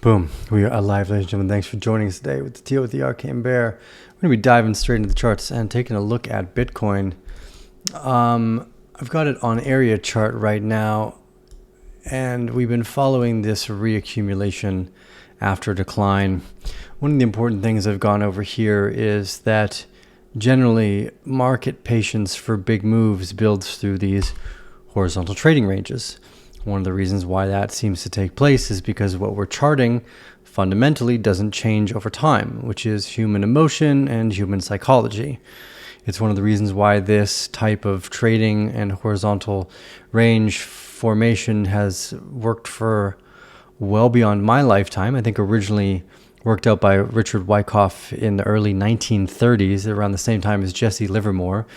Boom. We are live, ladies and gentlemen. Thanks for joining us today with the Teal with the Arcane Bear. We're going to be diving straight into the charts and taking a look at Bitcoin. I've got it on area chart right now, and we've been following this reaccumulation after decline. One of the important things I've gone over here is that generally market patience for big moves builds through these horizontal trading ranges. One of the reasons why that seems to take place is because what we're charting fundamentally doesn't change over time, which is human emotion and human psychology. It's one of the reasons why this type of trading and horizontal range formation has worked for well beyond my lifetime. I think originally worked out by Richard Wyckoff in the early 1930s, around the same time as Jesse Livermore.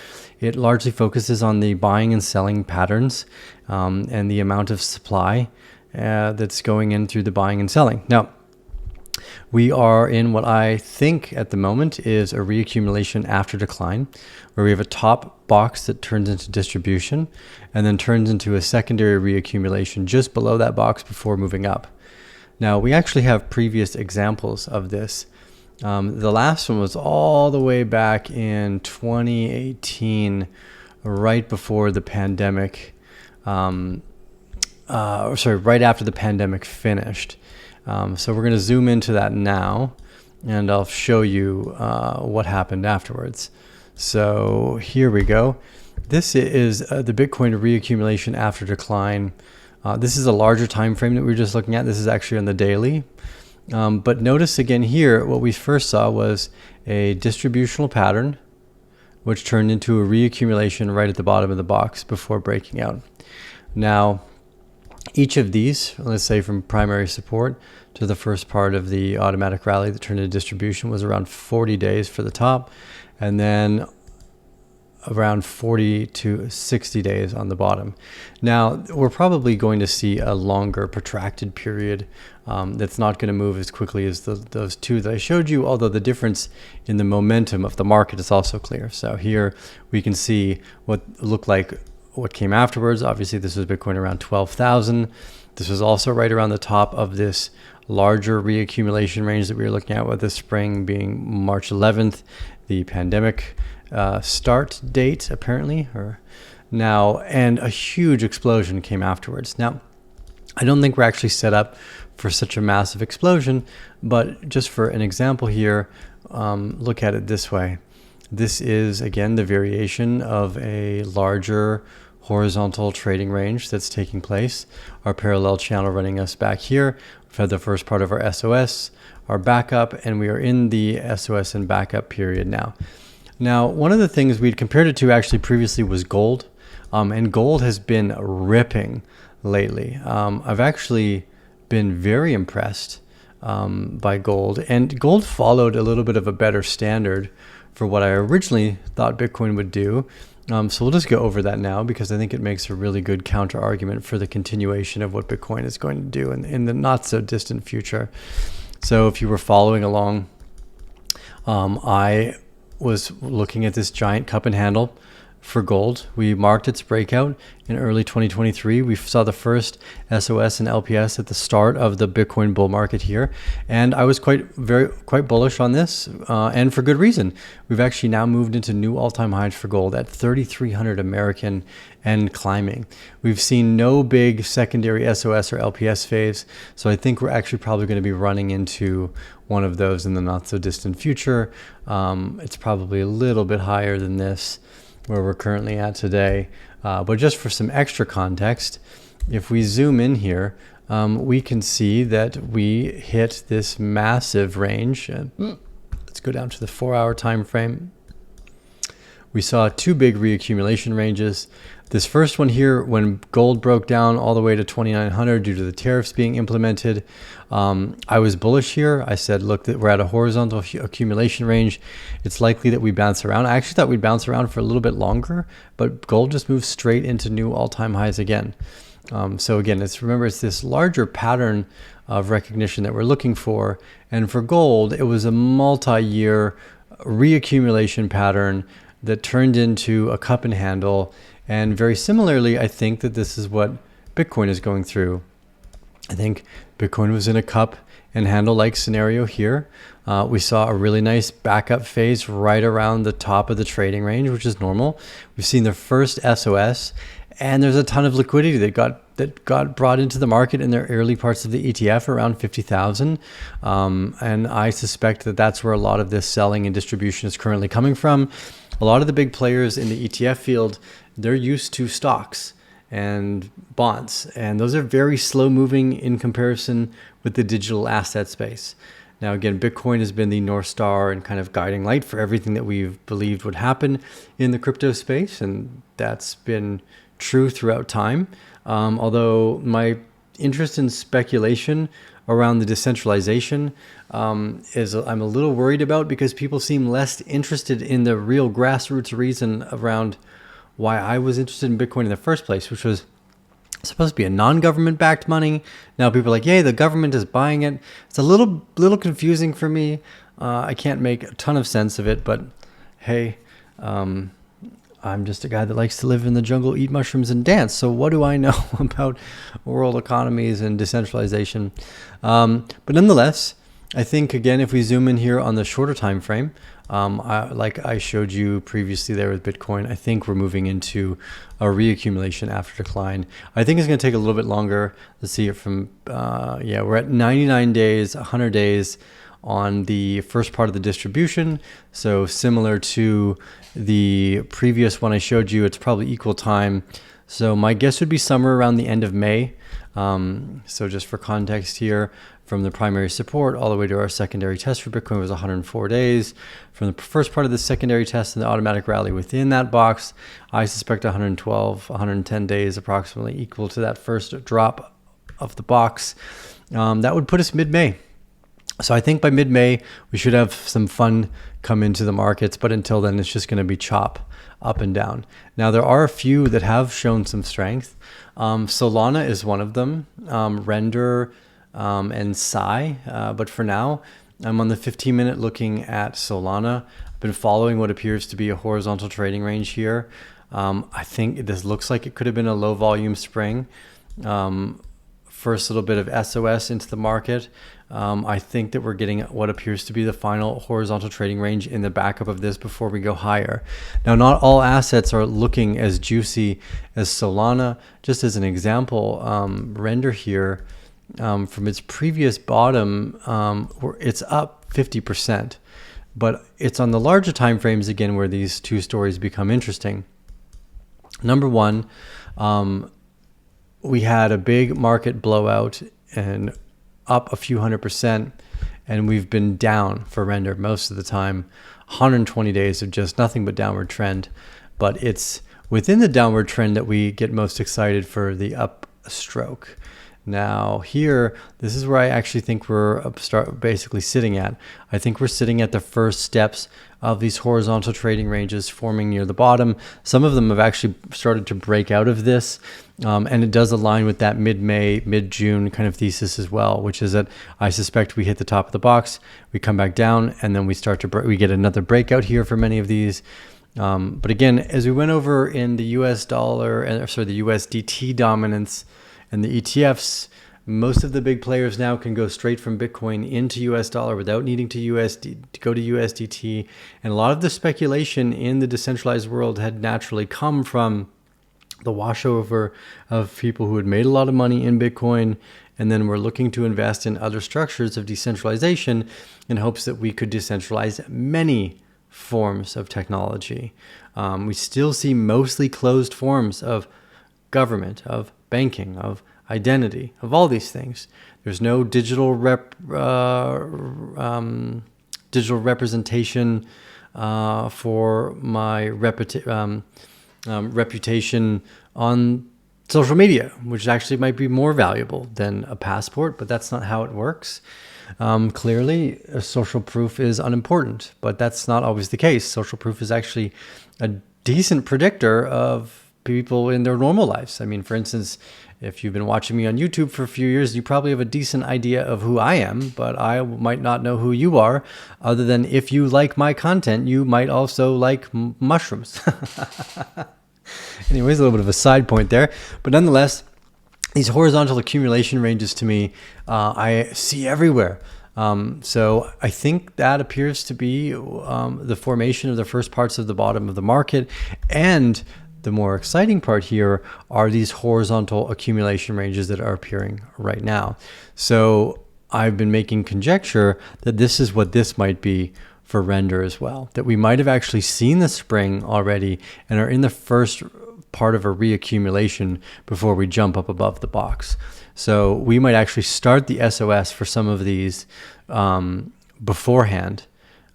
It largely focuses on the buying and selling patterns and the amount of supply that's going in through the buying and selling. Now, we are in what I think at the moment is a reaccumulation after decline, where we have a top box that turns into distribution and then turns into a secondary reaccumulation just below that box before moving up. Now, we actually have previous examples of this. The last one was all the way back in 2018, right before the pandemic, right after the pandemic finished. So we're going to zoom into that now, and I'll show you what happened afterwards. So here we go. This is the Bitcoin reaccumulation after decline. This is a larger time frame that we were just looking at. This is actually on the daily. But notice again here, what we first saw was a distributional pattern, which turned into a reaccumulation right at the bottom of the box before breaking out. Now, each of these, let's say from primary support to the first part of the automatic rally that turned into distribution, was around 40 days for the top, and then around 40 to 60 days on the bottom. Now, we're probably going to see a longer protracted period that's not going to move as quickly as those two that I showed you, although the difference in the momentum of the market is also clear. So here we can see what looked like what came afterwards. Obviously, this was Bitcoin around 12,000. This was also right around the top of this larger reaccumulation range that we were looking at with the spring being March 11th, the pandemic start date apparently, and a huge explosion came afterwards. Now, I don't think we're actually set up for such a massive explosion, but just for an example here, look at it this way. This is again the variation of a larger horizontal trading range that's taking place. Our parallel channel running us back here. We've had the first part of our SOS, our backup, and we are in the SOS and backup period now. Now, one of the things we'd compared it to actually previously was gold, and gold has been ripping lately. I've actually been very impressed by gold, and gold followed a little bit of a better standard for what I originally thought Bitcoin would do. So we'll just go over that now because I think it makes a really good counter argument for the continuation of what Bitcoin is going to do in the not so distant future. So if you were following along, I was looking at this giant cup and handle for gold. We marked its breakout in early 2023. We saw the first SOS and LPS at the start of the Bitcoin bull market here, and I was quite bullish on this, and for good reason. We've actually now moved into new all-time highs for gold at 3,300 American and climbing. We've seen no big secondary SOS or LPS phase, so I think we're actually probably going to be running into one of those in the not so distant future. It's probably a little bit higher than this, where we're currently at today. But just for some extra context, if we zoom in here, we can see that we hit this massive range. Let's go down to the 4-hour time frame. We saw two big reaccumulation ranges. This first one here, when gold broke down all the way to 2,900 due to the tariffs being implemented, I was bullish here. I said, look, we're at a horizontal accumulation range. It's likely that we bounce around. I actually thought we'd bounce around for a little bit longer, but gold just moved straight into new all-time highs again. So again, remember, it's this larger pattern of recognition that we're looking for. And for gold, it was a multi-year reaccumulation pattern that turned into a cup and handle. And very similarly, I think that this is what Bitcoin is going through. I think Bitcoin was in a cup and handle like scenario here. We saw a really nice backup phase right around the top of the trading range, which is normal. We've seen the first SOS, and there's a ton of liquidity that got brought into the market in the early parts of the ETF around 50,000. And I suspect that that's where a lot of this selling and distribution is currently coming from. A lot of the big players in the ETF field, they're used to stocks and bonds, and those are very slow moving in comparison with the digital asset space. Now, again, Bitcoin has been the North Star and kind of guiding light for everything that we've believed would happen in the crypto space, and that's been true throughout time. Although my interest in speculation around the decentralization is I'm a little worried about, because people seem less interested in the real grassroots reason around why I was interested in Bitcoin in the first place, which was supposed to be a non-government backed money. Now people are like, yay, the government is buying it. It's a little confusing for me. I can't make a ton of sense of it, but hey, I'm just a guy that likes to live in the jungle, eat mushrooms, and dance. So what do I know about world economies and decentralization? But nonetheless, I think, again, if we zoom in here on the shorter time frame, like I showed you previously there with Bitcoin, I think we're moving into a reaccumulation after decline. I think it's going to take a little bit longer. Let's see it from, we're at 99 days, 100 days on the first part of the distribution. So similar to the previous one I showed you, it's probably equal time. So my guess would be somewhere around the end of May. So just for context here, from the primary support all the way to our secondary test for Bitcoin was 104 days. From the first part of the secondary test and the automatic rally within that box, I suspect 112, 110 days approximately, equal to that first drop of the box. That would put us mid-May. So I think by mid-May, we should have some fun come into the markets, but until then, it's just going to be chop up and down. Now, there are a few that have shown some strength. Solana is one of them, Render, and Psy. But for now, I'm on the 15-minute looking at Solana. I've been following what appears to be a horizontal trading range here. I think this looks like it could have been a low volume spring. First little bit of SOS into the market. I think that we're getting what appears to be the final horizontal trading range in the backup of this before we go higher. Now, not all assets are looking as juicy as Solana. Just as an example, Render here, from its previous bottom, it's up 50%, but it's on the larger time frames again where these two stories become interesting. Number one, we had a big market blowout and up a few 100%, and we've been down for Render most of the time. 120 days of just nothing but downward trend, but it's within the downward trend that we get most excited for the upstroke. Now here, this is where I actually think we're basically sitting at. I think we're sitting at the first steps of these horizontal trading ranges forming near the bottom. Some of them have actually started to break out of this, and it does align with that mid-May, mid-June kind of thesis as well, which is that I suspect we hit the top of the box, we come back down, and then we start to we get another breakout here for many of these. But again, as we went over in the US dollar, the USDT dominance, and the ETFs, most of the big players now can go straight from Bitcoin into US dollar without needing to go to USDT. And a lot of the speculation in the decentralized world had naturally come from the washover of people who had made a lot of money in Bitcoin and then were looking to invest in other structures of decentralization in hopes that we could decentralize many forms of technology. We still see mostly closed forms of government, of banking, of identity, of all these things. There's no digital representation for my reputation on social media, which actually might be more valuable than a passport, but that's not how it works. Clearly, social proof is unimportant, but that's not always the case. Social proof is actually a decent predictor of people in their normal lives. I mean, for instance, if you've been watching me on YouTube for a few years, you probably have a decent idea of who I am, but I might not know who you are, other than if you like my content, you might also like mushrooms. Anyways, a little bit of a side point there, but nonetheless, these horizontal accumulation ranges to me, I see everywhere. So I think that appears to be the formation of the first parts of the bottom of the market. And the more exciting part here are these horizontal accumulation ranges that are appearing right now. So I've been making conjecture that this is what this might be for render as well, that we might have actually seen the spring already and are in the first part of a reaccumulation before we jump up above the box. So we might actually start the SOS for some of these beforehand,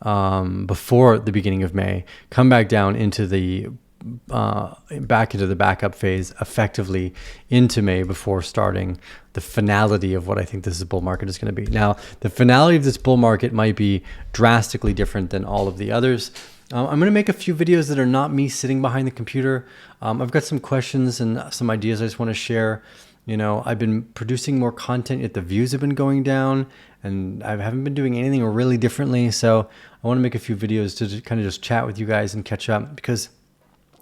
before the beginning of May, come back down into the back into the backup phase effectively into May before starting the finality of what I think this bull market is going to be. Now, the finality of this bull market might be drastically different than all of the others. I'm going to make a few videos that are not me sitting behind the computer. I've got some questions and some ideas I just want to share. You know, I've been producing more content, yet the views have been going down, and I haven't been doing anything really differently. So I want to make a few videos to kind of just chat with you guys and catch up, because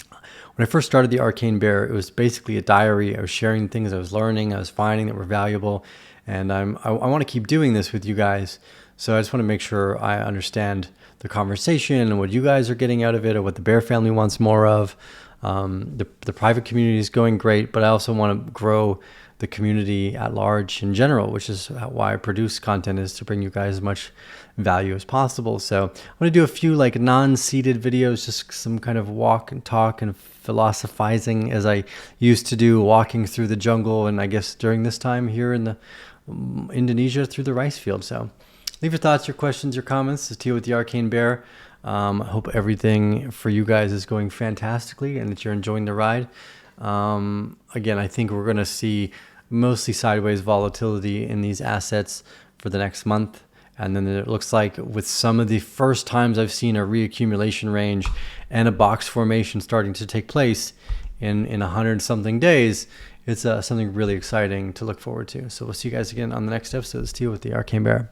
when I first started the Arcane Bear, it was basically a diary. I was sharing things I was learning, I was finding that were valuable, and I want to keep doing this with you guys. So I just want to make sure I understand the conversation and what you guys are getting out of it, or what the Bear family wants more of. The private community is going great, but I also want to grow the community at large in general, which is why I produce content, is to bring you guys as much value as possible. So I'm going to do a few like non-seated videos, just some kind of walk and talk and philosophizing as I used to do, walking through the jungle, and I guess during this time here in the Indonesia through the rice field. So leave your thoughts, your questions, your comments. This is Tio with the Arcane Bear. I hope everything for you guys is going fantastically and that you're enjoying the ride. Again, I think we're going to see mostly sideways volatility in these assets for the next month. And then it looks like with some of the first times I've seen a reaccumulation range and a box formation starting to take place in 100 something days, it's something really exciting to look forward to. So we'll see you guys again on the next episode. It's Tio with the Arcane Bear.